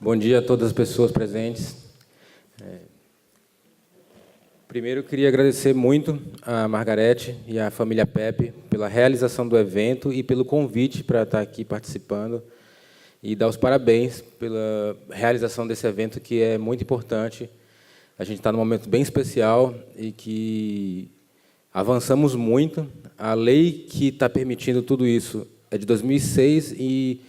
Bom dia a todas as pessoas presentes. Primeiro, eu queria agradecer muito a Margarete e a família Pepe pela realização do evento e pelo convite para estar aqui participando e dar os parabéns pela realização desse evento, que é muito importante. A gente está num momento bem especial e que avançamos muito. A lei que está permitindo tudo isso é de 2006 e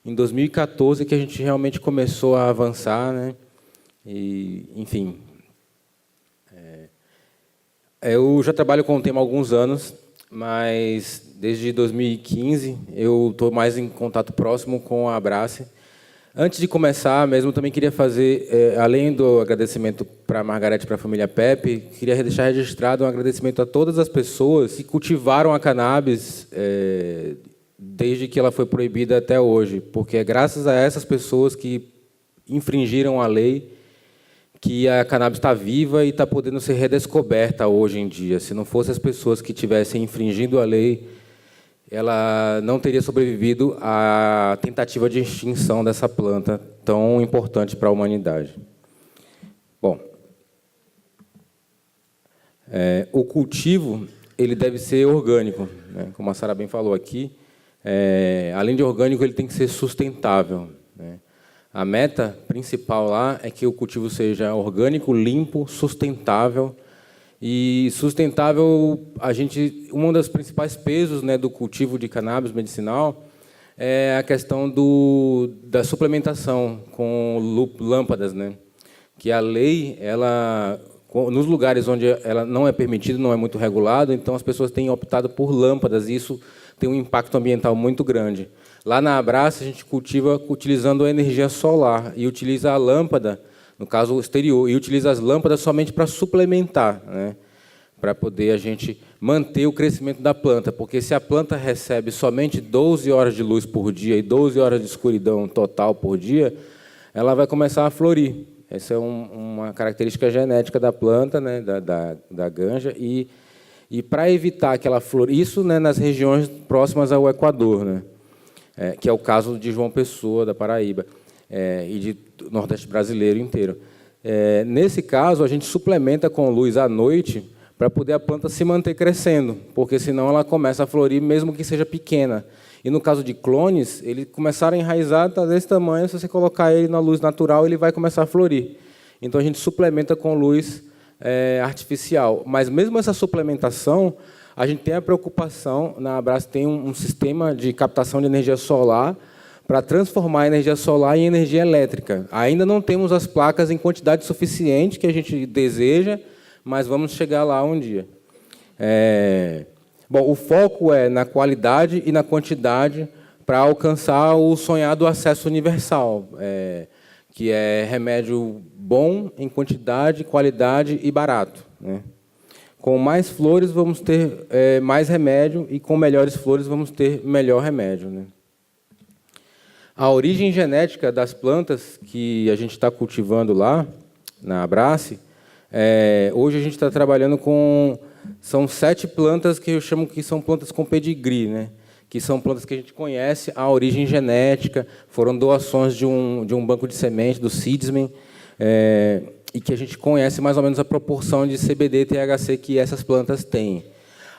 em 2014 que a gente realmente começou a avançar, né? E, enfim, eu já trabalho com o tema há alguns anos, mas desde 2015 eu estou mais em contato próximo com a Abrace. Antes de começar, mesmo também queria fazer, além do agradecimento para a Margarete e para a família Pepe, queria deixar registrado um agradecimento a todas as pessoas que cultivaram a cannabis desde que ela foi proibida até hoje, porque é graças a essas pessoas que infringiram a lei que a cannabis está viva e está podendo ser redescoberta hoje em dia. Se não fossem as pessoas que tivessem infringido a lei, ela não teria sobrevivido à tentativa de extinção dessa planta tão importante para a humanidade. Bom, o cultivo ele deve ser orgânico, né? Como a Sara bem falou aqui. Além de orgânico, ele tem que ser sustentável, né? A meta principal lá é que o cultivo seja orgânico, limpo, sustentável. E sustentável, um dos principais pesos, né, do cultivo de cannabis medicinal é a questão da suplementação com lâmpadas, né? Que a lei, nos lugares onde ela não é permitida, não é muito regulado, então as pessoas têm optado por lâmpadas, e isso tem um impacto ambiental muito grande. Lá na Abrace, a gente cultiva utilizando a energia solar e utiliza a lâmpada, no caso o exterior, e utiliza as lâmpadas somente para suplementar, né? Para poder a gente manter o crescimento da planta, porque se a planta recebe somente 12 horas de luz por dia e 12 horas de escuridão total por dia, ela vai começar a florir. Essa é uma característica genética da planta, né, da ganja, e para evitar que ela florie, isso, né, nas regiões próximas ao Equador, né? Que é o caso de João Pessoa, da Paraíba, e do Nordeste brasileiro inteiro. Nesse caso, a gente suplementa com luz à noite para poder a planta se manter crescendo, porque senão ela começa a florir, mesmo que seja pequena. E no caso de clones, eles começaram a enraizar, está desse tamanho, se você colocar ele na luz natural, ele vai começar a florir. Então, a gente suplementa com luz artificial. Mas, mesmo essa suplementação, a gente tem a preocupação, na Abrace tem um sistema de captação de energia solar para transformar a energia solar em energia elétrica. Ainda não temos as placas em quantidade suficiente que a gente deseja, mas vamos chegar lá um dia. Bom, o foco é na qualidade e na quantidade para alcançar o sonhado acesso universal, que é remédio bom em quantidade, qualidade e barato, né? Com mais flores, vamos ter mais remédio, e com melhores flores, vamos ter melhor remédio, né? A origem genética das plantas que a gente está cultivando lá, na Abrace, hoje a gente está trabalhando com... São 7 plantas que eu chamo que são plantas com pedigree, né? Que são plantas que a gente conhece a origem genética, foram doações de um banco de semente, do Seedsman, e que a gente conhece mais ou menos a proporção de CBD e THC que essas plantas têm.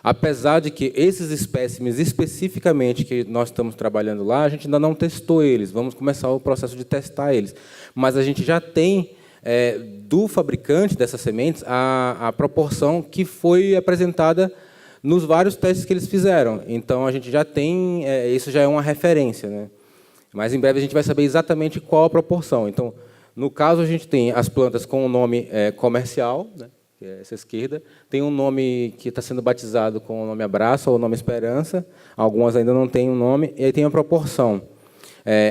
Apesar de que esses espécimes, especificamente, que nós estamos trabalhando lá, a gente ainda não testou eles, vamos começar o processo de testar eles. Mas a gente já tem, do fabricante dessas sementes, a proporção que foi apresentada nos vários testes que eles fizeram. Então, a gente já tem, isso já é uma referência, né? Mas, em breve, a gente vai saber exatamente qual a proporção. Então, no caso, a gente tem as plantas com o nome comercial, né, que é essa esquerda, tem um nome que está sendo batizado com o nome Abraço ou o nome Esperança, algumas ainda não têm um nome, e aí tem a proporção.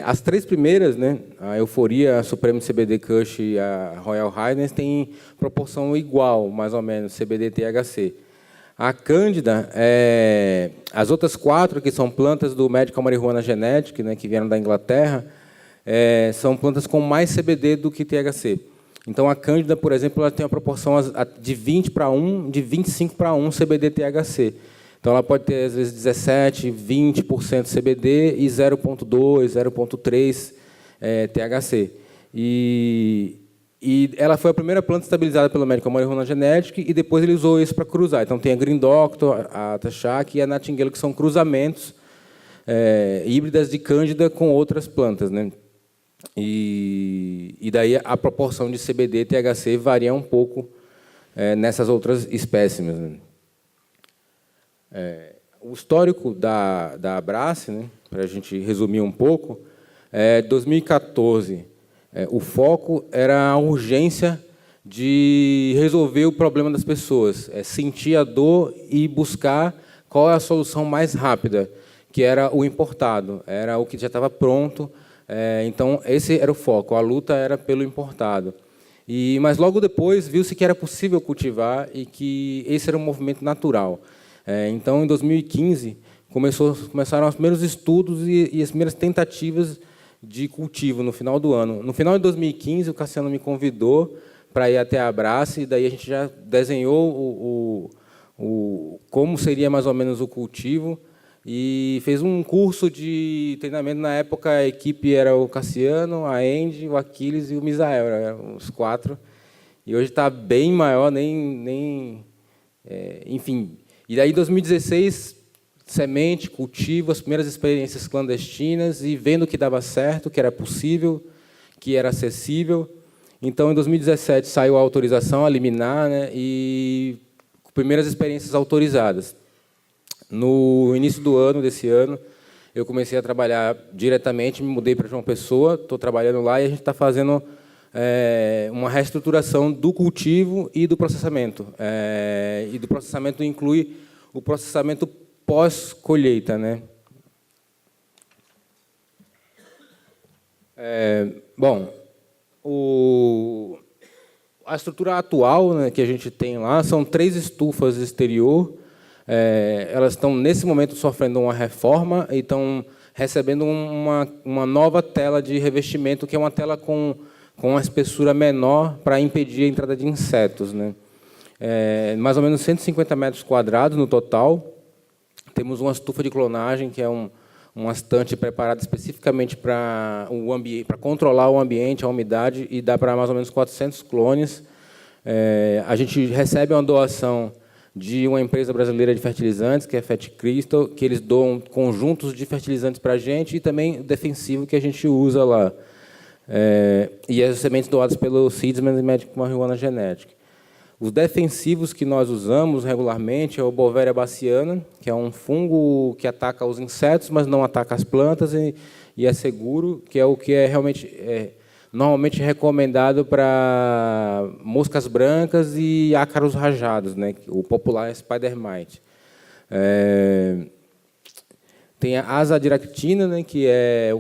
As 3 primeiras, né, a Euforia, a Supreme CBD Kush e a Royal Highness, têm proporção igual, mais ou menos, CBD e THC. A Cândida, as outras 4, que são plantas do Medical Marijuana Genetic, né, que vieram da Inglaterra, são plantas com mais CBD do que THC. Então, a Cândida, por exemplo, ela tem uma proporção de 20 para 1, de 25 para 1 CBD-THC. Então, ela pode ter, às vezes, 17%, 20% CBD e 0,2%, 0,3% THC. E ela foi a primeira planta estabilizada pelo Medical Marijuana Genetic e depois ele usou isso para cruzar. Então, tem a Green Doctor, a Taxac e a Nightingale, que são cruzamentos híbridas de cândida com outras plantas, né? E daí a proporção de CBD e THC varia um pouco nessas outras espécimes, né? O histórico da Abrace, né, para a gente resumir um pouco, 2014, o foco era a urgência de resolver o problema das pessoas, sentir a dor e buscar qual é a solução mais rápida, que era o importado, era o que já estava pronto. Então, esse era o foco, a luta era pelo importado. Mas, logo depois, viu-se que era possível cultivar e que esse era um movimento natural. Então, em 2015, começaram os primeiros estudos e as primeiras tentativas de cultivo no final do ano. No final de 2015, o Cassiano me convidou para ir até a Abrace, e daí a gente já desenhou como seria mais ou menos o cultivo, e fez um curso de treinamento. Na época, a equipe era o Cassiano, a Andy, o Aquiles e o Misael, eram os 4. E hoje está bem maior, enfim. E daí, em 2016, semente, cultivo, as primeiras experiências clandestinas, e vendo que dava certo, que era possível, que era acessível. Então, em 2017, saiu a autorização, a liminar, né, e primeiras experiências autorizadas. No início desse ano, eu comecei a trabalhar diretamente, me mudei para João Pessoa, estou trabalhando lá, e a gente está fazendo uma reestruturação do cultivo e do processamento. E do processamento inclui o processamento pós-colheita, né? Bom, a estrutura atual, né, que a gente tem lá são 3 estufas exterior. Elas estão, nesse momento, sofrendo uma reforma e estão recebendo uma nova tela de revestimento, que é uma tela com uma espessura menor para impedir a entrada de insetos, né? Mais ou menos 150 metros quadrados no total. Temos uma estufa de clonagem, que é uma estante preparada especificamente para controlar o ambiente, a umidade, e dá para mais ou menos 400 clones. A gente recebe uma doação de uma empresa brasileira de fertilizantes, que é a Fat Crystal, que eles doam conjuntos de fertilizantes para a gente, e também o defensivo que a gente usa lá. E as sementes doadas pelo Seedsman e Medical Marijuana Genetic. Os defensivos que nós usamos regularmente é o Bovéria baciana, que é um fungo que ataca os insetos, mas não ataca as plantas, e é seguro, que é o que é realmente normalmente recomendado para moscas brancas e ácaros rajados, né? O popular é Spider Mite. Tem a azadiractina, né, que é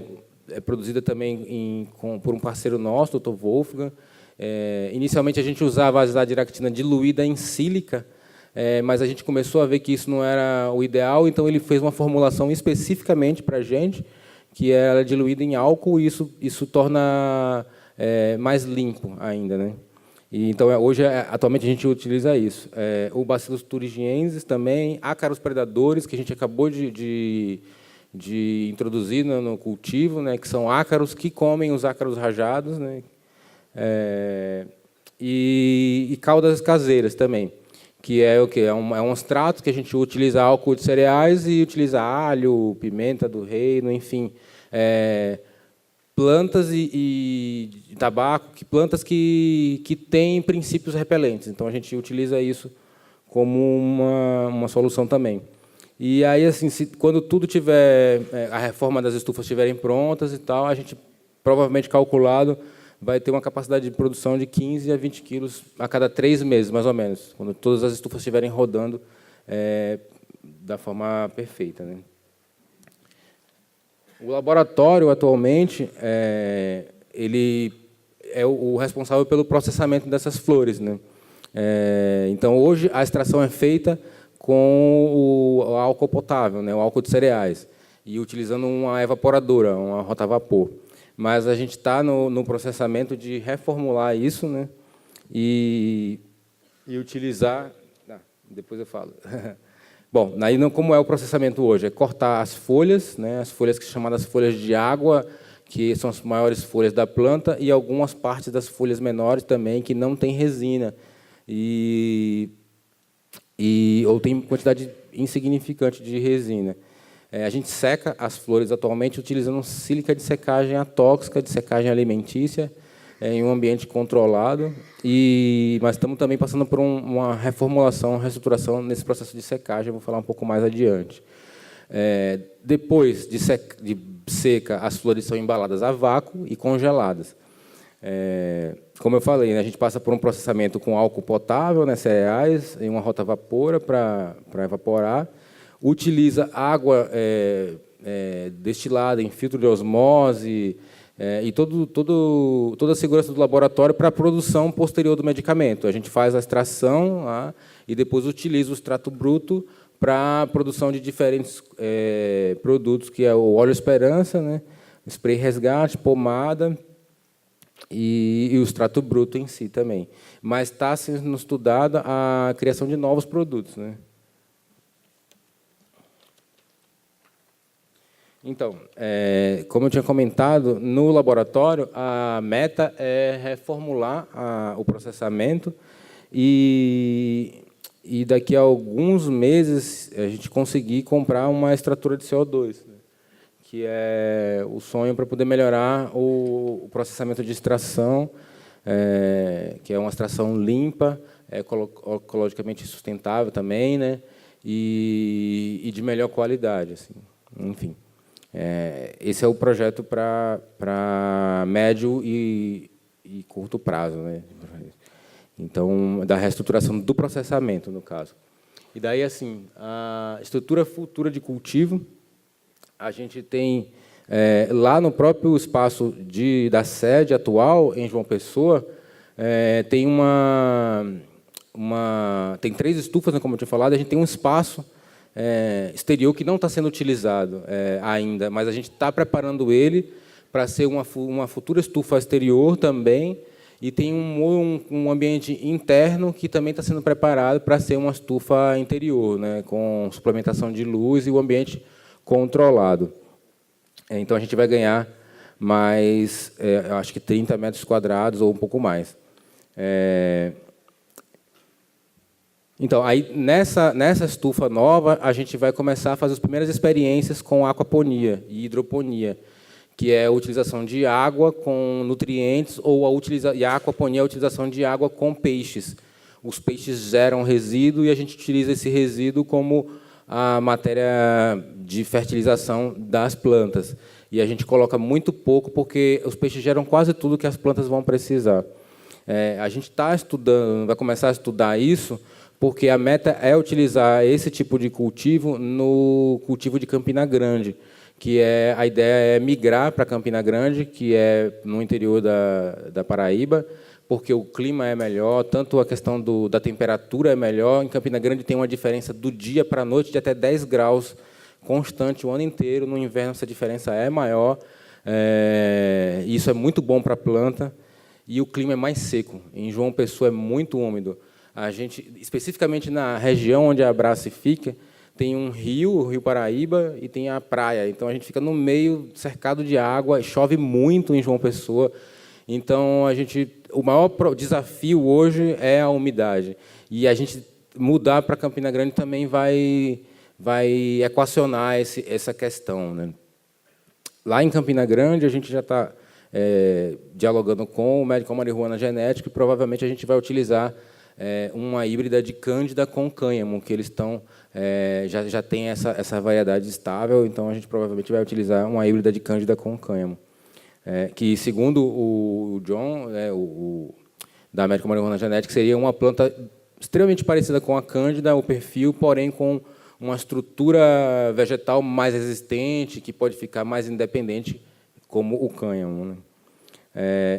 produzida também por um parceiro nosso, o Dr. Wolfgang. Inicialmente, a gente usava a azadiractina diluída em sílica, mas a gente começou a ver que isso não era o ideal, então ele fez uma formulação especificamente para a gente, que era diluída em álcool, e isso torna mais limpo ainda, né? E, então, hoje, atualmente, a gente utiliza isso. O Bacillus thuringiensis também, ácaros predadores, que a gente acabou de introduzir no cultivo, né, que são ácaros que comem os ácaros rajados, né? E caudas caseiras também, que é o quê? É um extrato que a gente utiliza álcool de cereais e utiliza alho, pimenta do reino, enfim, plantas e tabaco, plantas que têm princípios repelentes. Então, a gente utiliza isso como uma solução também. E aí, assim, quando tudo tiver, a reforma das estufas estiverem prontas e tal, a gente, provavelmente calculado, vai ter uma capacidade de produção de 15 a 20 quilos a cada 3 meses, mais ou menos, quando todas as estufas estiverem rodando da forma perfeita, né? O laboratório, atualmente, ele é o responsável pelo processamento dessas flores, né? Então, hoje, a extração é feita com o álcool potável, né, o álcool de cereais, e utilizando uma evaporadora, uma rotavapor. Mas a gente está no processamento de reformular isso, né, e utilizar... depois eu falo. Bom, aí como é o processamento hoje? É cortar as folhas, né, as folhas que são chamadas folhas de água, que são as maiores folhas da planta, e algumas partes das folhas menores também, que não tem resina, ou tem quantidade insignificante de resina. A gente seca as flores atualmente utilizando sílica de secagem atóxica, de secagem alimentícia, em um ambiente controlado, mas estamos também passando por uma reformulação, uma reestruturação nesse processo de secagem, eu vou falar um pouco mais adiante. Depois de seca, as flores são embaladas a vácuo e congeladas. Como eu falei, né, a gente passa por um processamento com álcool potável, né, cereais, em uma rotavapora para evaporar, utiliza água destilada em filtro de osmose e toda a segurança do laboratório para a produção posterior do medicamento. A gente faz a extração e depois utiliza o extrato bruto para a produção de diferentes produtos, que é o óleo esperança, né, spray resgate, pomada e o extrato bruto em si também. Mas está sendo estudada a criação de novos produtos, né? Então, como eu tinha comentado, no laboratório, a meta é reformular o processamento e daqui a alguns meses a gente conseguir comprar uma extratora de CO2, né, que é o sonho para poder melhorar o processamento de extração, que é uma extração limpa, ecologicamente sustentável também, né, e de melhor qualidade, assim, enfim. Esse é o projeto para médio e curto prazo, né? Então, da reestruturação do processamento, no caso. E daí, assim, a estrutura futura de cultivo, a gente tem, lá no próprio espaço da sede atual, em João Pessoa, tem tem 3 estufas, né, como eu tinha falado, a gente tem um espaço exterior que não está sendo utilizado ainda, mas a gente está preparando ele para ser uma futura estufa exterior também, e tem um ambiente interno que também está sendo preparado para ser uma estufa interior, né, com suplementação de luz e o ambiente controlado. Então, a gente vai ganhar mais, acho que 30 metros quadrados ou um pouco mais. Então, aí, nessa estufa nova, a gente vai começar a fazer as primeiras experiências com aquaponia e hidroponia, que é a utilização de água com nutrientes, e a aquaponia é a utilização de água com peixes. Os peixes geram resíduo e a gente utiliza esse resíduo como a matéria de fertilização das plantas. E a gente coloca muito pouco, porque os peixes geram quase tudo que as plantas vão precisar. A gente está estudando, vai começar a estudar isso, porque a meta é utilizar esse tipo de cultivo no cultivo de Campina Grande, que a ideia é migrar para Campina Grande, que é no interior da Paraíba, porque o clima é melhor, tanto a questão da temperatura é melhor. Em Campina Grande tem uma diferença do dia para a noite de até 10 graus constante o ano inteiro. No inverno essa diferença é maior. Isso é muito bom para a planta. E o clima é mais seco. Em João Pessoa é muito úmido. A gente, especificamente na região onde a Abrace fica, tem um rio, o Rio Paraíba, e tem a praia. Então, a gente fica no meio, cercado de água, chove muito em João Pessoa. Então, o maior desafio hoje é a umidade. E a gente mudar para Campina Grande também vai equacionar essa questão, né? Lá em Campina Grande, a gente já está dialogando com o médico marihuana genético, e provavelmente a gente vai utilizar uma híbrida de cândida com cânhamo, que eles estão já tem essa variedade estável, então a gente provavelmente vai utilizar uma híbrida de cândida com cânhamo, que, segundo o John, da American Marijuana Genetics, seria uma planta extremamente parecida com a cândida, o perfil, porém com uma estrutura vegetal mais resistente, que pode ficar mais independente, como o cânhamo, né?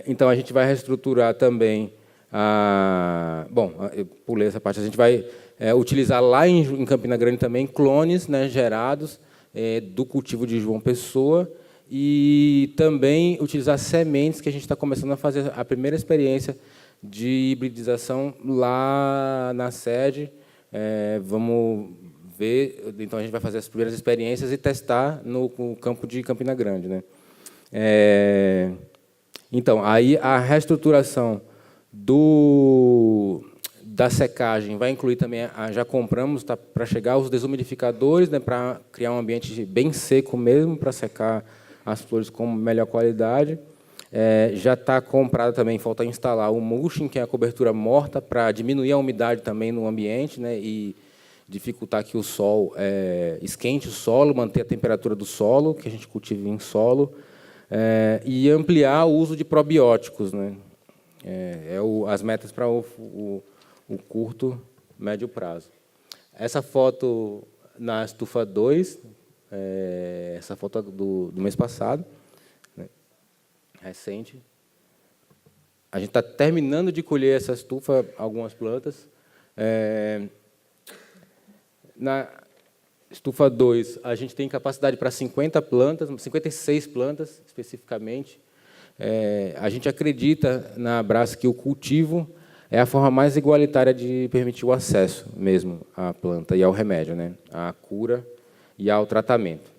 Então, a gente vai reestruturar também bom, eu pulei essa parte. A gente vai utilizar lá em Campina Grande também clones, né, gerados do cultivo de João Pessoa, e também utilizar sementes, que a gente está começando a fazer a primeira experiência de hibridização lá na sede. Vamos ver, então a gente vai fazer as primeiras experiências e testar no campo de Campina Grande, né? Então, aí a reestruturação da secagem vai incluir também, já compramos, tá, para chegar os desumidificadores, né, para criar um ambiente bem seco mesmo, para secar as flores com melhor qualidade. Já está comprado também, falta instalar o mulching, que é a cobertura morta, para diminuir a umidade também no ambiente, né, e dificultar que o sol esquente o solo, manter a temperatura do solo, que a gente cultiva em solo, e ampliar o uso de probióticos, né? As metas para o curto, médio prazo. Essa foto na estufa 2, essa foto do mês passado, né, recente. A gente está terminando de colher essa estufa, algumas plantas. Na estufa 2, a gente tem capacidade para 50 plantas, 56 plantas, especificamente. A gente acredita na Abrace que o cultivo é a forma mais igualitária de permitir o acesso mesmo à planta e ao remédio, né? À cura e ao tratamento.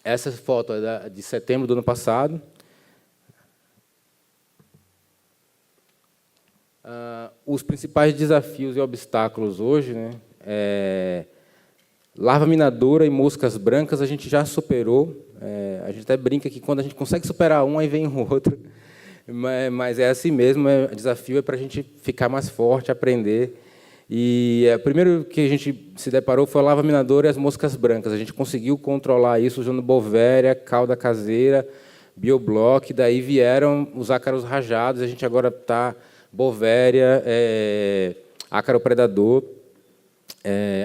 Essa foto é de setembro do ano passado. Os principais desafios e obstáculos hoje, né? Larva minadora e moscas brancas a gente já superou. A gente até brinca que quando a gente consegue superar um, aí vem o outro. Mas é assim mesmo, o desafio é para a gente ficar mais forte, aprender. E o primeiro que a gente se deparou foi a larva minadora e as moscas brancas. A gente conseguiu controlar isso usando bovéria, cauda caseira, bioblock, daí vieram os ácaros rajados, a gente agora está bovéria, ácaro predador,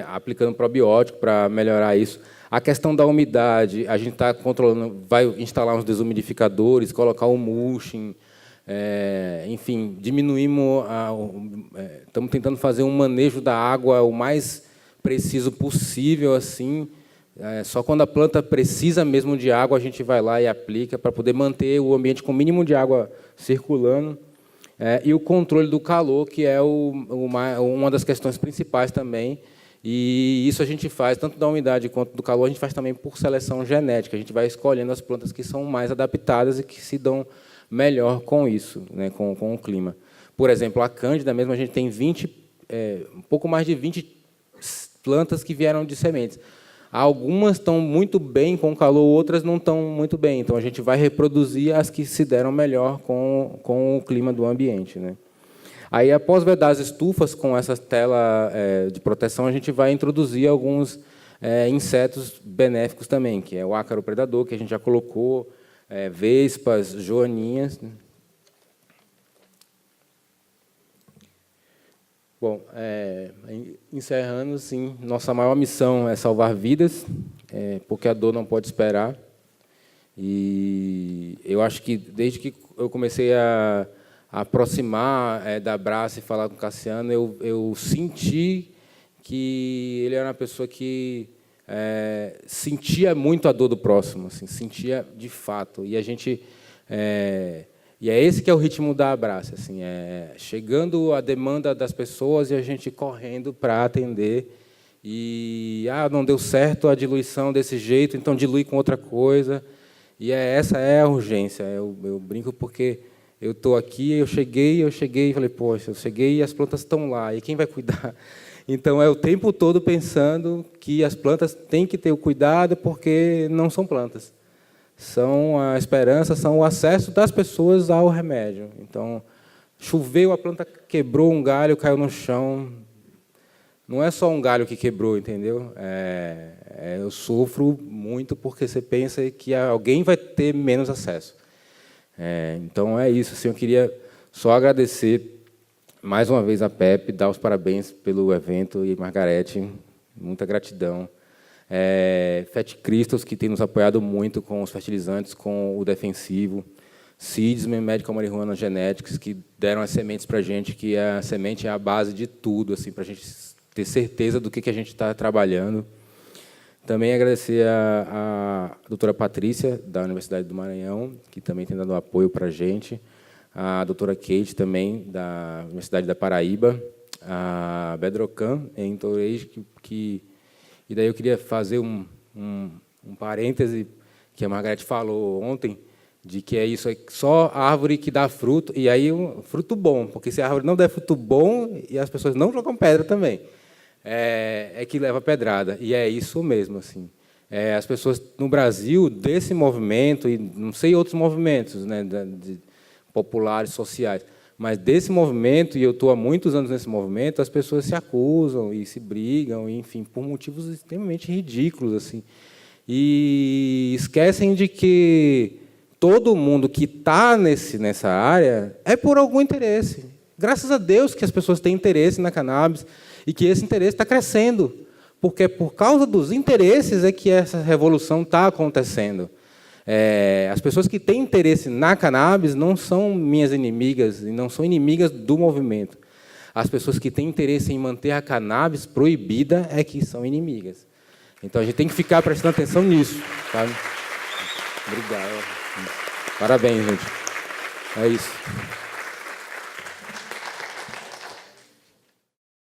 aplicando probiótico para melhorar isso. A questão da umidade, a gente está controlando, vai instalar uns desumidificadores, colocar um mulching, enfim, diminuímos, estamos tentando fazer um manejo da água o mais preciso possível, assim. Só quando a planta precisa mesmo de água, a gente vai lá e aplica para poder manter o ambiente com o mínimo de água circulando. E o controle do calor, que é uma das questões principais também. E isso a gente faz, tanto da umidade quanto do calor, a gente faz também por seleção genética. A gente vai escolhendo as plantas que são mais adaptadas e que se dão melhor com isso, né, com o clima. Por exemplo, a cândida mesmo, a gente tem um pouco mais de 20 plantas que vieram de sementes. Algumas estão muito bem com o calor, outras não estão muito bem. Então, a gente vai reproduzir as que se deram melhor com o clima do ambiente, né? Aí, após vedar as estufas com essa tela de proteção, a gente vai introduzir alguns insetos benéficos também, que é o ácaro predador, que a gente já colocou, vespas, joaninhas. Bom, encerrando, sim, nossa maior missão é salvar vidas, porque a dor não pode esperar. E eu acho que, desde que eu comecei a aproximar da Abrace e falar com o Cassiano, eu senti que ele era uma pessoa que sentia muito a dor do próximo, assim, sentia de fato. E a gente e é esse que é o ritmo da Abrace, assim, chegando a demanda das pessoas e a gente correndo para atender. E não deu certo a diluição desse jeito, então dilui com outra coisa. E essa é a urgência. Eu brinco porque eu estou aqui, eu cheguei e falei, poxa, eu cheguei e as plantas estão lá, e quem vai cuidar? Então, é o tempo todo pensando que as plantas têm que ter o cuidado, porque não são plantas. São a esperança, são o acesso das pessoas ao remédio. Então, choveu, a planta quebrou um galho, caiu no chão. Não é só um galho que quebrou, entendeu? Eu sofro muito porque você pensa que alguém vai ter menos acesso. Então, é isso. Assim, eu queria só agradecer mais uma vez a Pepe, dar os parabéns pelo evento, e Margarete, muita gratidão. Fete Crystals, que tem nos apoiado muito com os fertilizantes, com o defensivo. Seedsman, Medical Marijuana Genetics, que deram as sementes para a gente, que a semente é a base de tudo, assim, para a gente ter certeza do que a gente está trabalhando. Também agradecer a doutora Patrícia, da Universidade do Maranhão, que também tem dado apoio para a gente, a doutora Kate, também, da Universidade da Paraíba, a Bedrocan, em Torres, que E daí eu queria fazer um parêntese que a Margareth falou ontem, de que é isso, é só árvore que dá fruto, e aí um fruto bom, porque se a árvore não der fruto bom, e as pessoas não jogam pedra também, é que leva pedrada, e é isso mesmo. Assim. As pessoas no Brasil, desse movimento, e não sei outros movimentos, né, populares, sociais, mas desse movimento, e eu estou há muitos anos nesse movimento, as pessoas se acusam e se brigam, enfim, por motivos extremamente ridículos, assim, e esquecem de que todo mundo que está nessa área é por algum interesse. Graças a Deus que as pessoas têm interesse na cannabis e que esse interesse está crescendo, porque é por causa dos interesses é que essa revolução está acontecendo. As pessoas que têm interesse na cannabis não são minhas inimigas e não são inimigas do movimento. As pessoas que têm interesse em manter a cannabis proibida é que são inimigas. Então, a gente tem que ficar prestando atenção nisso. Sabe? Obrigado. Parabéns, gente. É isso.